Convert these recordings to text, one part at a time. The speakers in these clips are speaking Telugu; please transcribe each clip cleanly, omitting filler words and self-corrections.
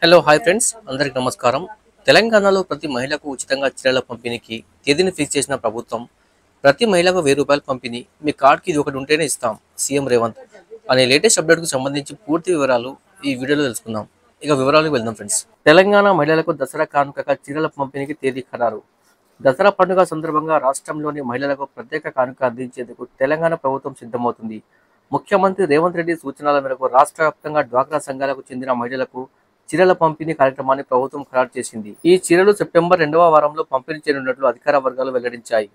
హలో హాయ్ ఫ్రెండ్స్ అందరికి నమస్కారం. తెలంగాణలో ప్రతి మహిళకు ఉచితంగా చీరల పంపిణీకి తేదీని ఫిక్స్ చేసిన ప్రభుత్వం ప్రతి మహిళకు ₹1000 పంపిణీ మీ కార్డ్కి ఇది ఒకటి ఉంటేనే ఇస్తాం సీఎం రేవంత్ అనే లేటెస్ట్ అప్డేట్కు సంబంధించి పూర్తి వివరాలు ఈ వీడియోలో తెలుసుకుందాం. ఇక వివరాలకు వెళ్దాం ఫ్రెండ్స్. తెలంగాణ మహిళలకు దసరా కానుకగా చీరల పంపిణీకి తేదీ ఖరారు. దసరా పండుగ సందర్భంగా రాష్ట్రంలోని మహిళలకు ప్రత్యేక కానుక అందించేందుకు తెలంగాణ ప్రభుత్వం సిద్ధమవుతుంది. ముఖ్యమంత్రి రేవంత్ రెడ్డి సూచనల మేరకు రాష్ట్ర వ్యాప్తంగా డ్వాక్రా సంఘాలకు చెందిన మహిళలకు చీరల పంపిణీ కార్యక్రమాన్ని ప్రభుత్వం ఖరారు చేసింది. ఈ చీరలు సెప్టెంబర్ 2వ వారంలో పంపిణీ చేయనున్నట్లు అధికార వర్గాలు వెల్లడించాయి.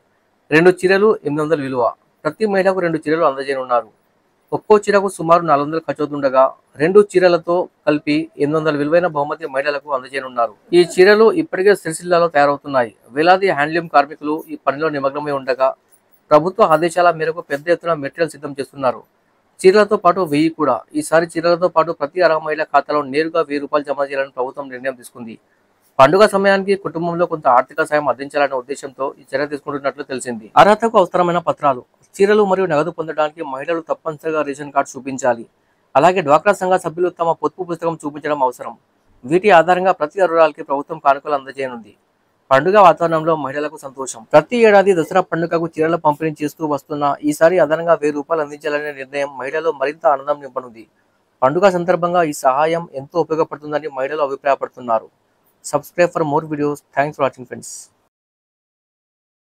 2 చీరలు 800 విలువ. ప్రతి మహిళకు 2 చీరలు అందజేయనున్నారు. ఒక్కో చీరకు సుమారు 400 ఖర్చవుతుండగా 2 చీరలతో కలిపి 800 విలువైన బహుమతి మహిళలకు అందజేయనున్నారు. ఈ చీరలు ఇప్పటికే సిరిసిల్లాలో తయారవుతున్నాయి. వేలాది హ్యాండ్లూమ్ కార్మికులు ఈ పనిలో నిమగ్నమై ఉండగా ప్రభుత్వ ఆదేశాల మేరకు పెద్ద ఎత్తున మెటీరియల్ సిద్ధం చేస్తున్నారు. చీరలతో పాటు 1000 కూడా. ఈసారి చీరలతో పాటు ప్రతి అర్హ మహిళ ఖాతాలో నేరుగా ₹1000 జమ చేయాలని ప్రభుత్వం నిర్ణయం తీసుకుంది. పండుగ సమయానికి కుటుంబంలో కొంత ఆర్థిక సాయం అందించాలనే ఉద్దేశంతో ఈ చర్య తీసుకుంటున్నట్లు తెలిసింది. అర్హతకు అవసరమైన పత్రాలు, చీరలు మరియు నగదు పొందడానికి మహిళలు తప్పనిసరిగా రేషన్ కార్డు చూపించాలి. అలాగే డ్వాక్రా సంఘ సభ్యులు తమ పొదుపు పుస్తకం చూపించడం అవసరం. వీటి ఆధారంగా ప్రతి అర్హురాలికి ప్రభుత్వం కానుకలు అందజేయనుంది. పండుగ వాతావరణంలో మహిళలకు సంతోషం. ప్రతి ఏడాది దసరా పండుగకు చీరల పంపిణీ చేస్తూ వస్తున్న ఈసారి అదనంగా ₹1000 అందించాలనే నిర్ణయం మహిళల్లో మరింత ఆనందం నింపనుంది. పండుగ సందర్భంగా ఈ సహాయం ఎంతో ఉపయోగపడుతుందని మహిళలు అభిప్రాయపడుతున్నారు. Subscribe for more videos. Thanks for watching friends.